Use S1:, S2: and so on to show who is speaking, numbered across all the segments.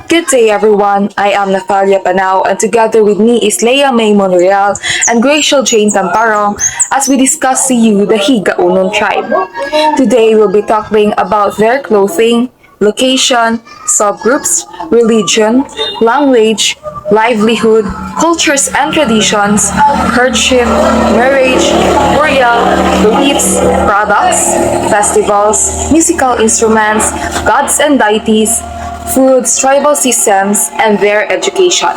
S1: Good day everyone, I am Natalia Panao and together with me is Leia May Monreal and Gracial Jane Tamparong as we discuss to you the Higaonon tribe. Today we'll be talking about their clothing, location, subgroups, religion, language, livelihood, cultures and traditions, courtship, marriage, burial, beliefs, products, festivals, musical instruments, gods and deities, foods, tribal systems, and their education.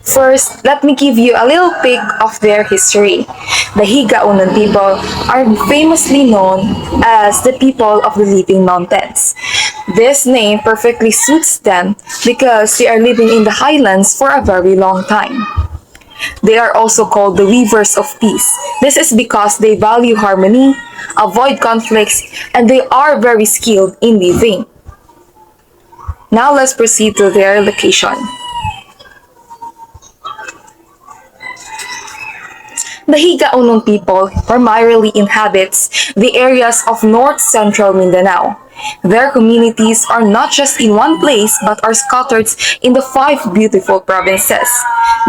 S1: First, let me give you a little peek of their history. The Higaonon people are famously known as the people of the living mountains. This name perfectly suits them because they are living in the highlands for a very long time. They are also called the weavers of peace. This is because they value harmony, avoid conflicts, and they are very skilled in living. Now let's proceed to their location. The Higaonon people primarily inhabits the areas of north-central Mindanao. Their communities are not just in one place but are scattered in the 5 beautiful provinces.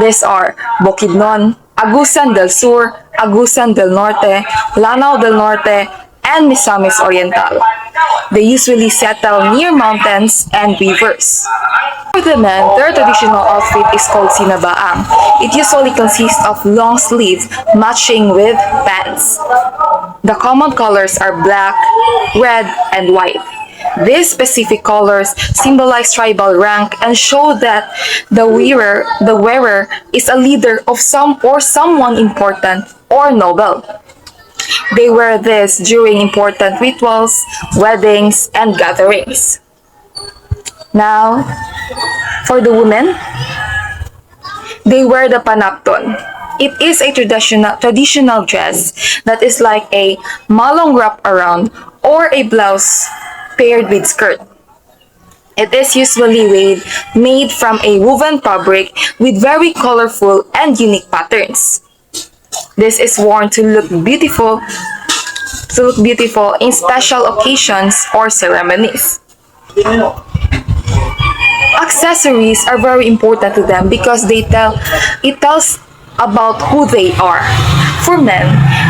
S1: These are Bukidnon, Agusan del Sur, Agusan del Norte, Lanao del Norte, and Misamis Oriental. They usually settle near mountains and rivers. For the men, their traditional outfit is called sinabaang. It usually consists of long sleeves matching with pants. The common colors are black, red, and white. These specific colors symbolize tribal rank and show that the wearer is a leader of someone important or noble. They wear this during important rituals, weddings, and gatherings. Now, for the women, they wear the panapton. It is a traditional dress that is like a malong wrap around or a blouse paired with skirt. It is usually made from a woven fabric with very colorful and unique patterns. This is worn to look beautiful in special occasions or ceremonies. Accessories are very important to them because it tells about who they are. For men,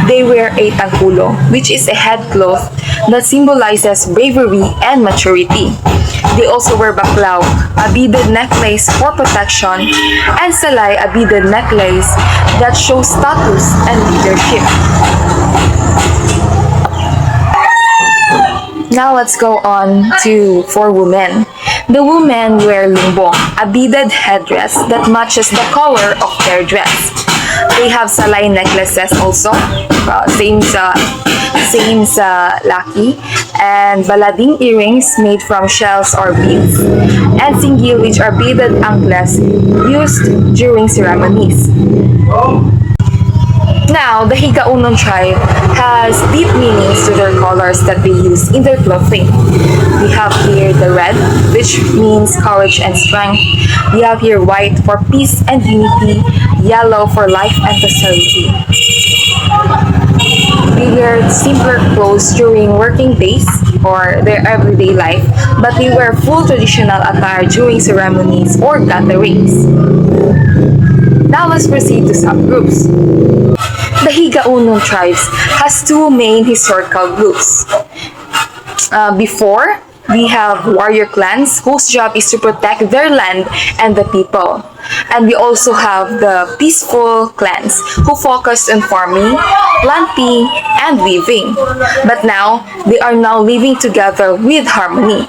S1: they wear a tangkulo, which is a headcloth that symbolizes bravery and maturity. They also wear baklaw, a beaded necklace for protection, and salay, a beaded necklace that shows status and leadership. Now let's go on for women. The women wear lumbong, a beaded headdress that matches the color of their dress. They have salay necklaces also, same sa laki, and balading earrings made from shells or beads, and singgil, which are beaded anklets used during ceremonies. Now, the Higaonon tribe has deep meanings to their colors that they use in their clothing. We have here the red, which means courage and strength. We have here white for peace and unity, yellow for life and prosperity. They wear simpler clothes during working days or their everyday life, but they wear full traditional attire during ceremonies or gatherings. Now let's proceed to subgroups. The Higaonon tribes has 2 main historical groups. Before, we have warrior clans whose job is to protect their land and the people. And we also have the peaceful clans who focus on farming, planting, and weaving. But now, they are now living together with harmony.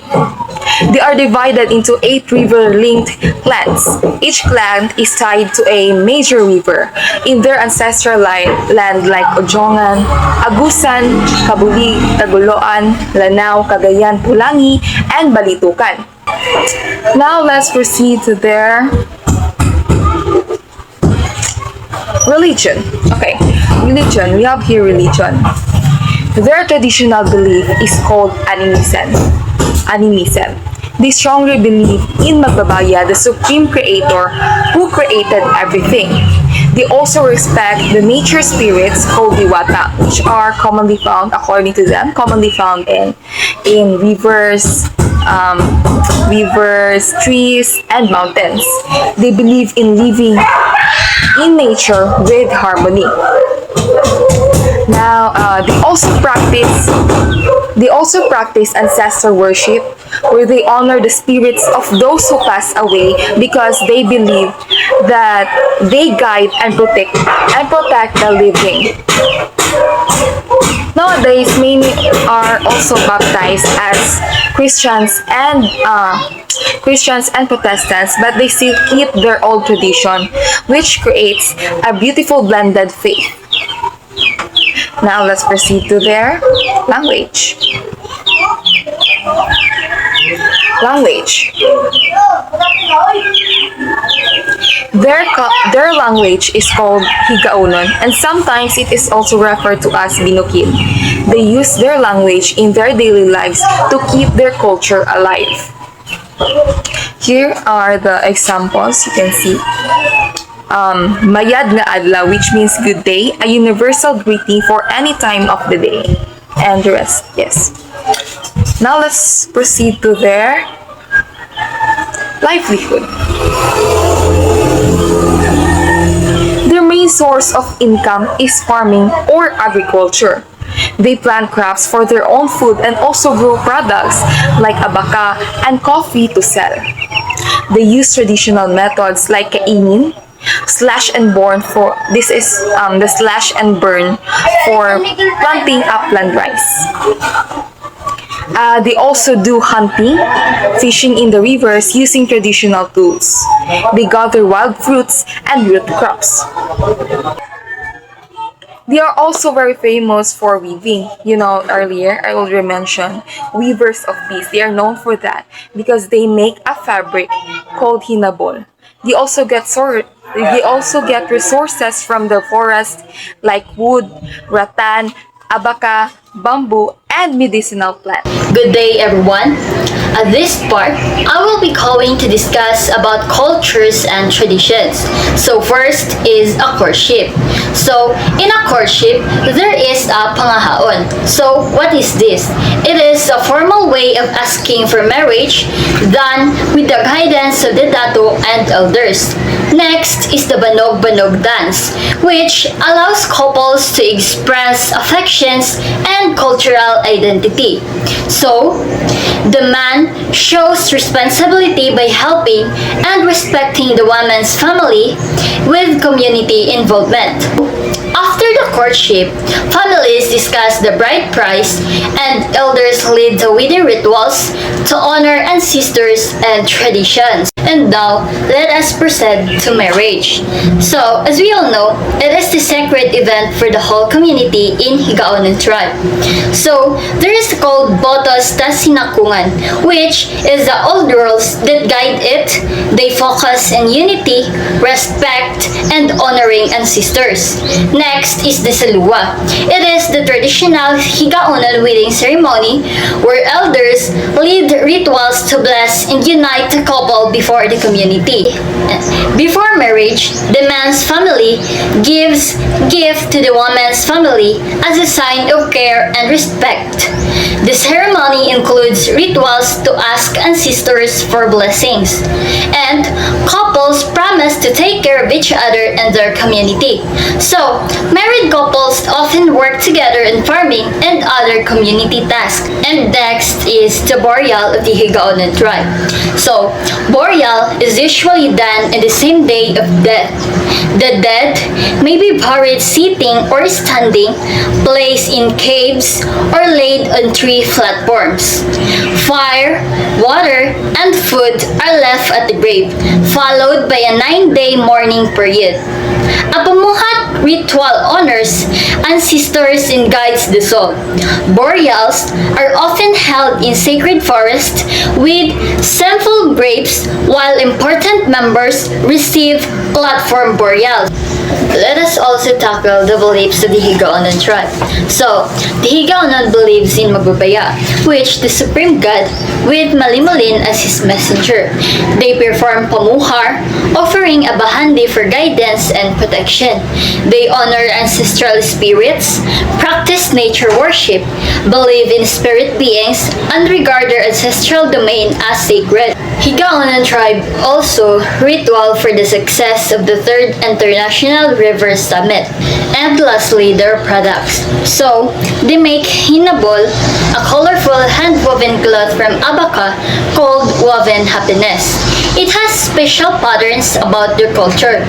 S1: They are divided into 8 river-linked clans. Each clan is tied to a major river in their ancestral land like Ojongan, Agusan, Kabulig, Taguloan, Lanao, Cagayan, Pulangi, and Balitukan. Now let's proceed to their religion. Okay, religion. We have here religion. Their traditional belief is called animism. They strongly believe in Magbabaya, the supreme creator who created everything. They also respect the nature spirits called Diwata, which are commonly found, according to them, commonly found in rivers, rivers, trees, and mountains. They believe in living in nature with harmony. Now, they also practice ancestor worship, where they honor the spirits of those who pass away because they believe that they guide and protect the living. Nowadays, many are also baptized as Christians and Protestants, but they still keep their old tradition, which creates a beautiful blended faith. Now let's proceed to their language. Language. Their language is called Higaonon, and sometimes it is also referred to as Binukid. They use their language in their daily lives to keep their culture alive. Here are the examples you can see. Mayad nga adlaw, which means good day, a universal greeting for any time of the day. And the rest, yes. Now let's proceed to their livelihood. Their main source of income is farming or agriculture. They plant crops for their own food and also grow products like abaca and coffee to sell. They use traditional methods like kainin, slash and burn for the slash and burn for planting upland rice. They also do hunting, fishing in the rivers using traditional tools. They gather wild fruits and root crops. They are also very famous for weaving. You know, earlier I already mentioned weavers of peace. They are known for that because they make a fabric called hinabol. They also get resources from the forest like wood, rattan, abaca, bamboo, and medicinal plants.
S2: Good day, everyone. At this part, I will be going to discuss about cultures and traditions. So first is a courtship. So in a courtship, there is a pangahaon. So what is this? It is a formal way of asking for marriage done with the guidance of the dato and elders. Next is the banog-banog dance, which allows couples to express affections and cultural identity. So, the man shows responsibility by helping and respecting the woman's family with community involvement. After the courtship, families discuss the bride price and elders lead the wedding rituals to honor ancestors and traditions. And now, let us proceed to marriage. So, as we all know, it is the sacred event for the whole community in Higaonon tribe. So, there is called Botos Tasinakungan, which is the old rules that guide it. They focus on unity, respect, and honoring ancestors. Next is the Salua. It is the traditional Higaonon wedding ceremony where elders lead rituals to bless and unite the couple before the community. Before marriage, the man's family gives gift to the woman's family as a sign of care and respect. The ceremony includes rituals to ask ancestors for blessings, and couples promise to take care of each other and their community. So, married couples often work together in farming and other community tasks. And next is the burial of the Higaonon tribe. So, burial is usually done in the same day of death. The dead may be buried sitting or standing, placed in caves, or laid on tree platforms. Fire, water, and food are left at the grave, followed by a 9-day mourning period. A pamuhat ritual honors ancestors and guides the soul. Burials are often held in sacred forests with simple grapes, while important members receive platform burials. Let us also tackle the beliefs of the Higaonon tribe. So, the Higaonon believes in Magbabaya, which the supreme god, with Malimulin as his messenger. They perform pamuhar, offering a bahandi for guidance and protection. They honor ancestral spirits, practice nature worship, believe in spirit beings, and regard their ancestral domain as sacred. Higaonon tribe also ritual for the success of the Third International River Summit. And lastly, their products. So, they make hinabol, a colorful hand-woven cloth from abaca called woven happiness. It has special patterns about their culture.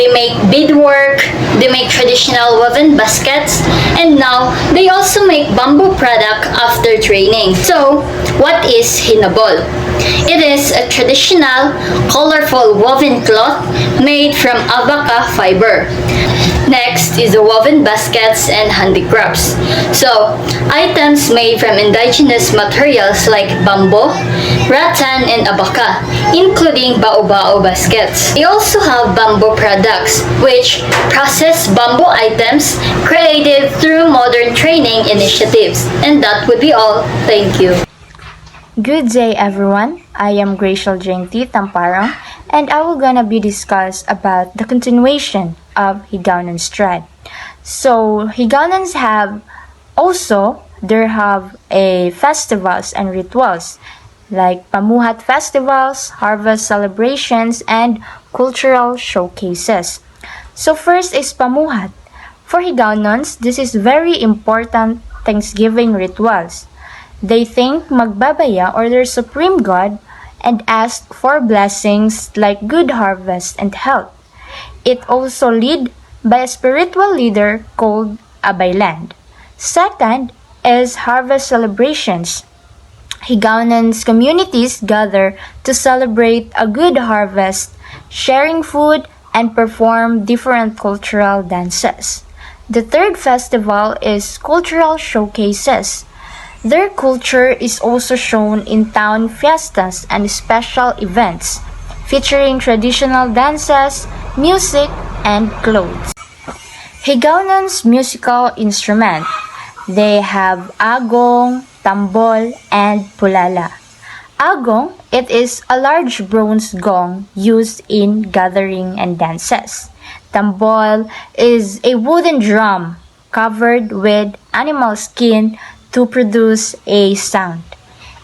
S2: They make beadwork, they make traditional woven baskets, and now they also make bamboo product after training. So, what is hinabol? It is a traditional, colorful woven cloth made from abaca fiber. Next is the woven baskets and handicrafts. So, items made from indigenous materials like bamboo, rattan, and abaca, including bao-bao baskets. They also have bamboo products, which process bamboo items created through modern training initiatives. And that would be all. Thank you.
S3: Good day everyone, I am Gracial Jengti Tamparang and I will gonna be discuss about the continuation of Higaonon's tribe. So Higaonons have a festivals and rituals like Pamuhat festivals, harvest celebrations, and cultural showcases. So first is Pamuhat. For Higaonons, this is very important Thanksgiving rituals. They thank Magbabaya or their supreme god and ask for blessings like good harvest and health. It also led by a spiritual leader called Abayland. Second is harvest celebrations. Higaonons communities gather to celebrate a good harvest, sharing food and perform different cultural dances. The third festival is cultural showcases. Their culture is also shown in town fiestas and special events, featuring traditional dances, music, and clothes. Higaonon's musical instrument. They have agong, tambol, and pulala. Agong, it is a large bronze gong used in gathering and dances. Tambol is a wooden drum covered with animal skin to produce a sound.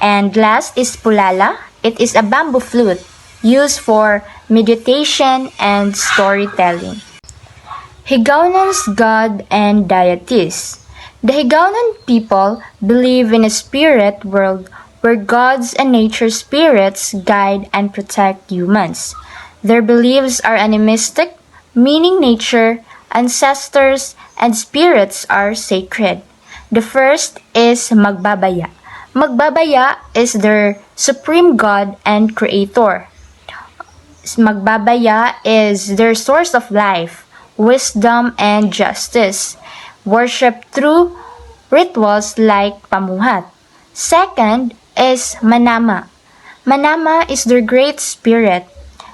S3: And last is pulala. It is a bamboo flute used for meditation and storytelling. Higaonon's god and deities. The Higaonon people believe in a spirit world where gods and nature spirits guide and protect humans. Their beliefs are animistic, meaning nature, ancestors, and spirits are sacred. The first is Magbabaya. Magbabaya is their supreme god and creator. Magbabaya is their source of life, wisdom, and justice, worshipped through rituals like Pamuhat. Second is Manama. Manama is their great spirit.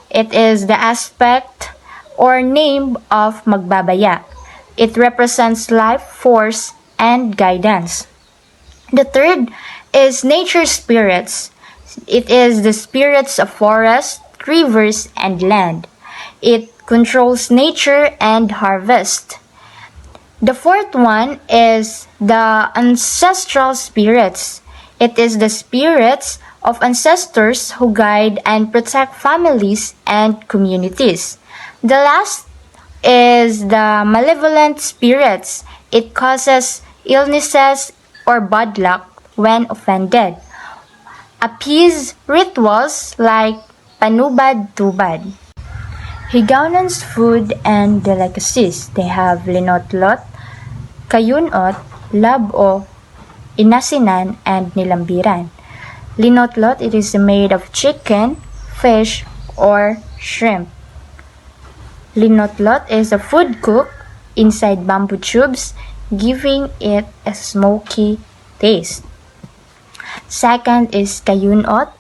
S3: It is the aspect or name of Magbabaya. It represents life force and guidance. The third is nature spirits. It is the spirits of forest, rivers, and land. It controls nature and harvest. The fourth one is the ancestral spirits. It is the spirits of ancestors who guide and protect families and communities. The last is the malevolent spirits. It causes illnesses or bad luck when offended. Appease rituals like panubad-tubad. Higaonon's food and delicacies. They have linotlot, kayunot, labo, inasinan, and nilambiran. Linotlot, it is made of chicken, fish, or shrimp. Linotlot is a food cooked inside bamboo tubes, giving it a smoky taste. Second is kayunot.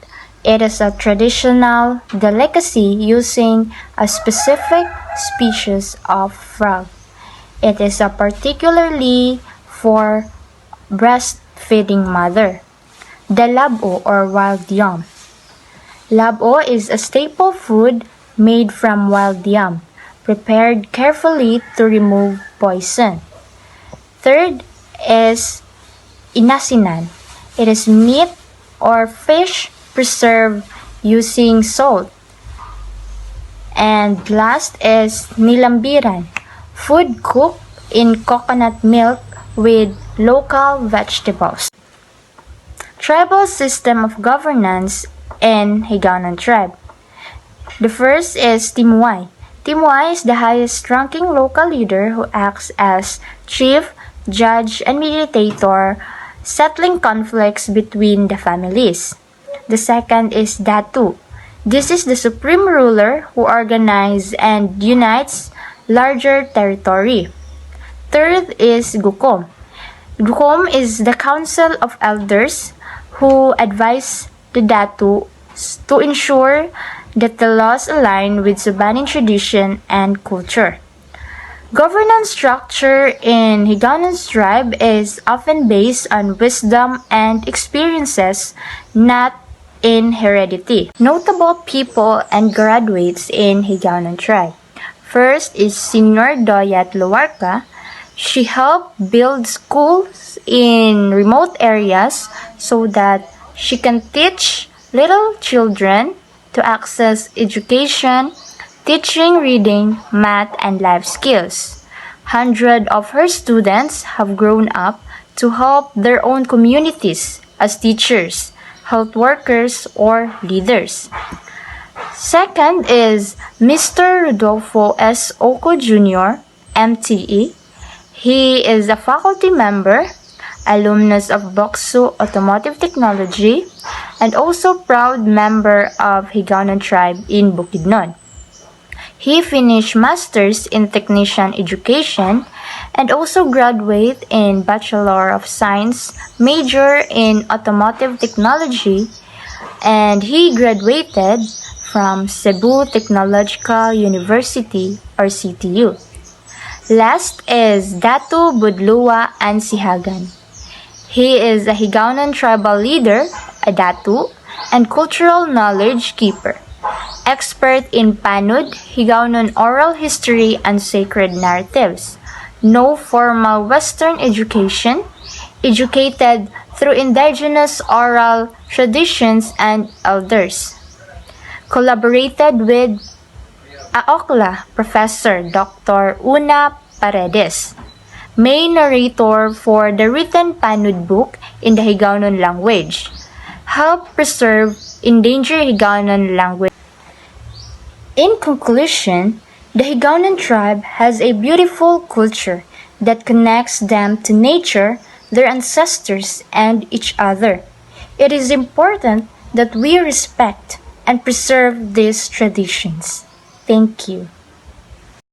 S3: It is a traditional delicacy using a specific species of frog. It is a particularly for breastfeeding mother. The labo or wild yam. Labo is a staple food made from wild yam, prepared carefully to remove poison. Third is inasinan. It is meat or fish preserved using salt. And last is nilambiran, food cooked in coconut milk with local vegetables. Tribal system of governance in Higaonon tribe. The first is Timuay. Timuay is the highest ranking local leader who acts as chief, judge, and mediator, settling conflicts between the families. The second is Datu. This is the supreme ruler who organizes and unites larger territory. Third is Gukom. Gukom is the council of elders who advise the Datu to ensure that the laws align with Sabanan tradition and culture. Governance structure in Higaonon's tribe is often based on wisdom and experiences, not in heredity. Notable people and graduates in Higaonon tribe. First is Senior Doyat Luarca. She helped build schools in remote areas so that she can teach little children to access education, teaching reading, math, and life skills. Hundreds of her students have grown up to help their own communities as teachers, health workers, or leaders. Second is Mr. Rodolfo S. Oco Jr., MTE. He is a faculty member, alumnus of Boksu Automotive Technology, and also proud member of Higaonon tribe in Bukidnon. He finished Masters in Technician Education and also graduate in Bachelor of Science major in Automotive Technology, and he graduated from Cebu Technological University or CTU. Last is Datu Budlua Ansihagan. He is a Higaonon tribal leader, a Datu, and cultural knowledge keeper. Expert in Panud, Higaonon oral history, and sacred narratives. No formal Western education. Educated through indigenous oral traditions and elders. Collaborated with Aokla Professor Dr. Una Paredes, main narrator for the written Panud book in the Higaonon language. Help preserve endangered Higaonon language. In conclusion, the Higaonon tribe has a beautiful culture that connects them to nature, their ancestors, and each other. It is important that we respect and preserve these traditions. Thank you.